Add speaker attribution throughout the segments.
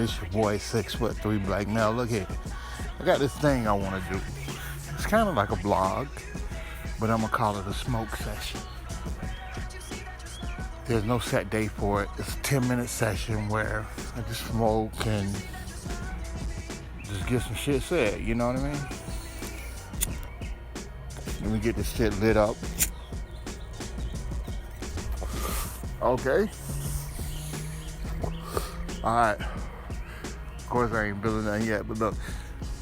Speaker 1: It's your boy, 6'3" black male. Look here. I got this thing I want to do. It's kind of like a blog, but I'm going to call it a smoke session. There's no set day for it. It's a 10-minute session where I just smoke and just get some shit said, you know what I mean? Let me get this shit lit up. Okay. Alright. Of course I ain't building that yet, but look,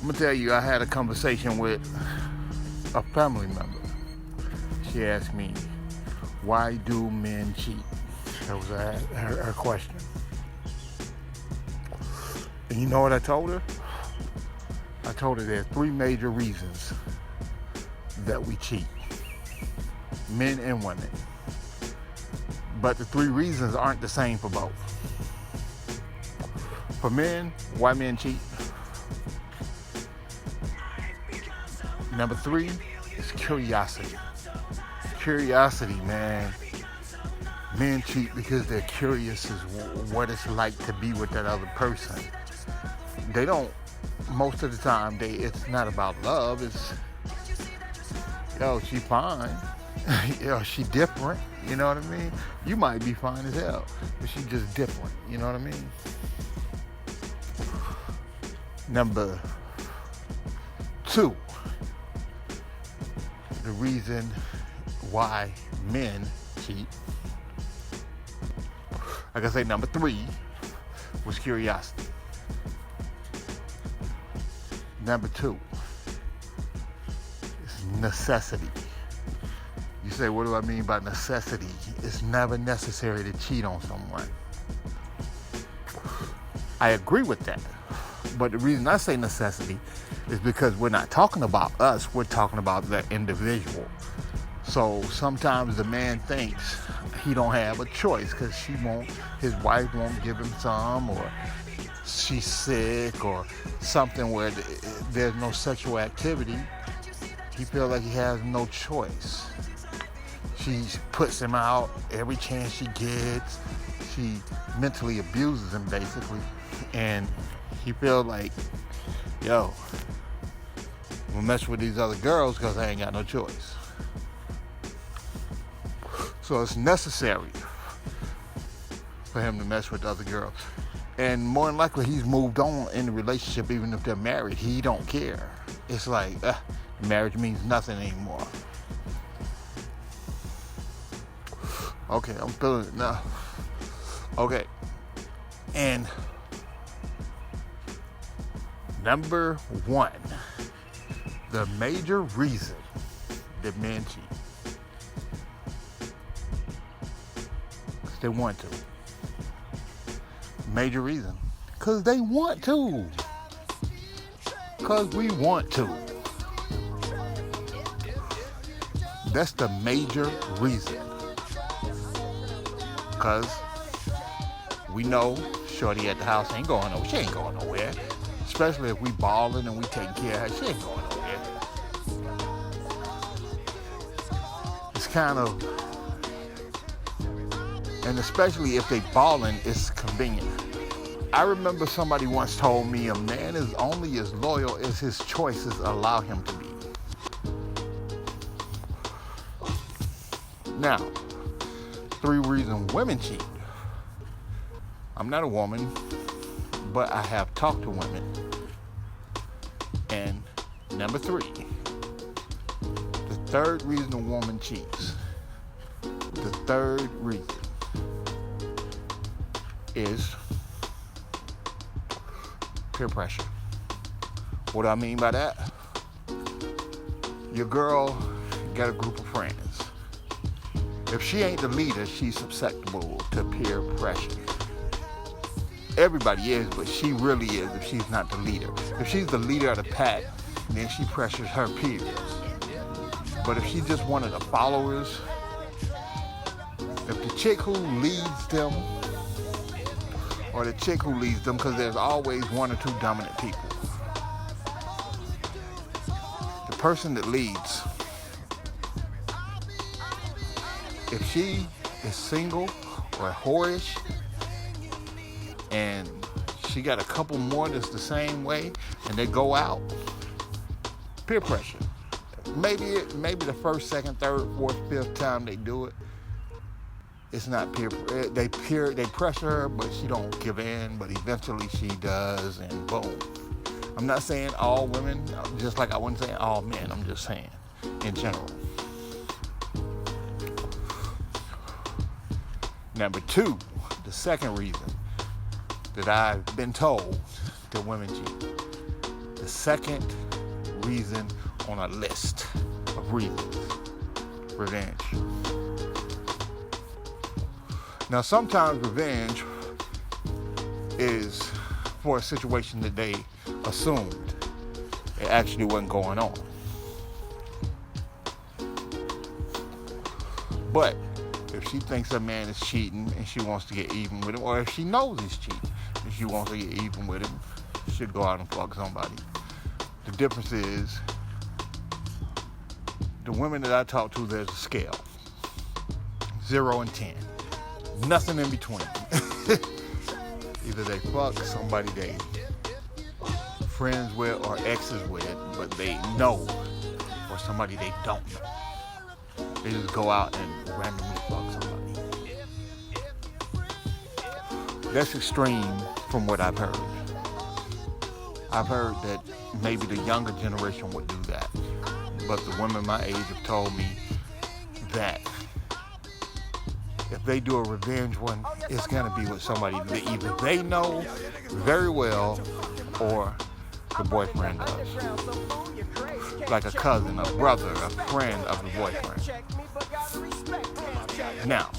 Speaker 1: I'm gonna tell you, I had a conversation with a family member. She asked me, why do men cheat? That was her question. And you know what I told her? I told her there are 3 major reasons that we cheat. Men and women. But the 3 reasons aren't the same for both. For men, why men cheat? Number 3 is curiosity. Curiosity, man. Men cheat because they're curious as what it's like to be with that other person. They don't, most of the time, it's not about love. It's, she fine. She different. You know what I mean? You might be fine as hell, but she just different. You know what I mean? Number 2, the reason why men cheat. Like I say, number 3 was curiosity. Number 2 is necessity. You say, what do I mean by necessity? It's never necessary to cheat on someone. I agree with that. But the reason I say necessity is because we're not talking about us, we're talking about that individual. So sometimes the man thinks he don't have a choice because his wife won't give him some, or she's sick, or something where there's no sexual activity. He feels like he has no choice. She puts him out every chance she gets. She mentally abuses him, basically. And he feels like, I'm gonna mess with these other girls because I ain't got no choice. So it's necessary for him to mess with other girls. And more than likely, he's moved on in the relationship, even if they're married. He don't care. It's like, marriage means nothing anymore. Okay, I'm feeling it now. Okay. And number 1, the major reason that men cheat. Because they want to. Major reason. Because they want to. Because we want to. That's the major reason. Because we know shorty at the house ain't going nowhere. She ain't going nowhere. Especially if we balling and we taking care of her. She ain't going nowhere. It's kind of, and especially if they balling, it's convenient. I remember somebody once told me a man is only as loyal as his choices allow him to be. Now, 3 reasons women cheat. I'm not a woman, but I have talked to women. And number 3, the 3rd reason a woman cheats. The 3rd reason is peer pressure. What do I mean by that? Your girl got a group of friends. If she ain't the leader, she's susceptible to peer pressure. Everybody is, but she really is if she's not the leader. If she's the leader of the pack, then she pressures her peers. But if she's just one of the followers, if the chick who leads them, or the chick who leads them, because there's always 1 or 2 dominant people. The person that leads, if she is single or whorish and she got a couple more that's the same way, and they go out, peer pressure. Maybe the first, second, third, fourth, fifth time they do it, it's not peer. They pressure her, but she don't give in. But eventually she does, and boom. I'm not saying all women, just like I wasn't saying all men. I'm just saying in general. Number two, the second reason that I've been told that women cheat. The second reason on a list of reasons: revenge. Now, sometimes revenge is for a situation that they assumed it actually wasn't going on. But if she thinks a man is cheating and she wants to get even with him, or if she knows he's cheating and she wants to get even with him, she'll go out and fuck somebody. The difference is, the women that I talk to, there's a scale. 0 and 10. Nothing in between. Either they fuck somebody they friends with or exes with, but they know, or somebody they don't know. They just go out and randomly fuck somebody. That's extreme from what I've heard. I've heard that maybe the younger generation would do that, but the women my age have told me that if they do a revenge one, it's going to be with somebody that either they know very well or the boyfriend does. Like a cousin, a brother, a friend of the boyfriend. Now,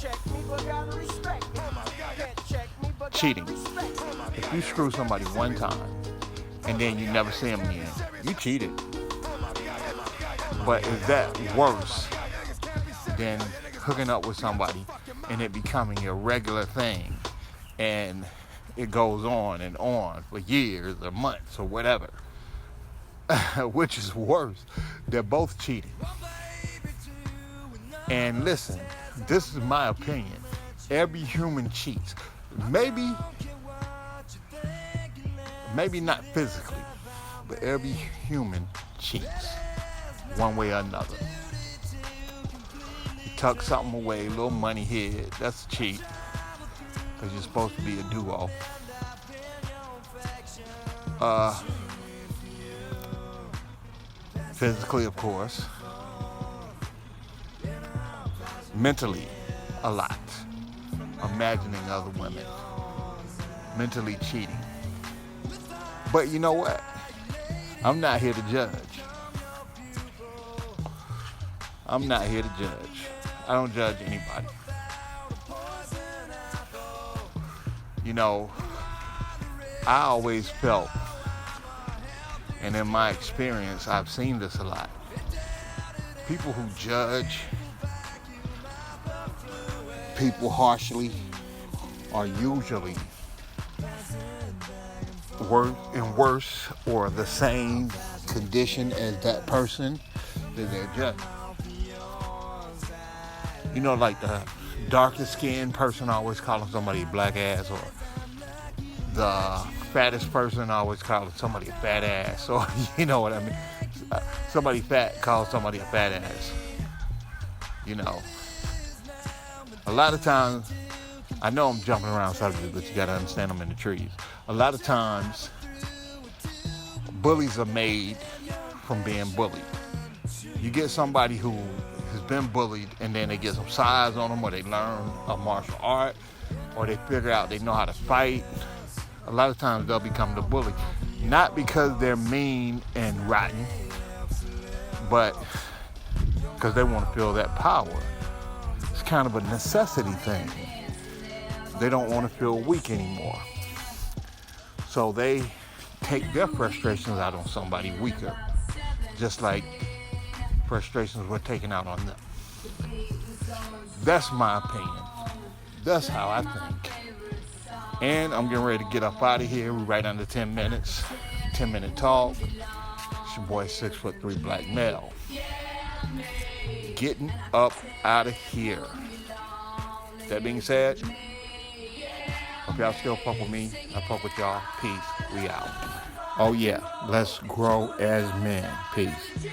Speaker 1: cheating. If you screw somebody one time and then you never see them again, you cheated. But is that worse than hooking up with somebody and it becoming a regular thing, and it goes on and on for years or months or whatever? Which is worse? They're both cheating. And listen, this is my opinion. Every human cheats. Maybe not physically, but every human cheats one way or another. Tuck something away, a little money here, that's cheap, because you're supposed to be a duo. Physically, of course. Mentally, a lot. Imagining other women. Mentally cheating. But you know what? I'm not here to judge. I'm not here to judge. I don't judge anybody. You know, I always felt, and in my experience, I've seen this a lot. People who judge people harshly are usually worse or the same condition as that person that they're judging. You know, like the darkest skinned person always calling somebody a black ass, or the fattest person always calling somebody a fat ass, or you know what I mean? Somebody fat calls somebody a fat ass. You know, a lot of times, I know I'm jumping around subjects, but you gotta understand them in the trees. A lot of times, bullies are made from being bullied. You get somebody who has been bullied, and then they get some size on them, or they learn a martial art, or they figure out they know how to fight. A lot of times they'll become the bully. Not because they're mean and rotten, but because they want to feel that power. It's kind of a necessity thing. They don't want to feel weak anymore. So they take their frustrations out on somebody weaker, just like frustrations were taken out on them. That's my opinion. That's how I think. And I'm getting ready to get up out of here. We're right under 10 minutes. 10-minute talk. It's your boy, 6'3" black male. Getting up out of here. That being said, I'll If y'all still fuck with me, I fuck with y'all. Peace. We out. Oh yeah, let's grow as men. Peace.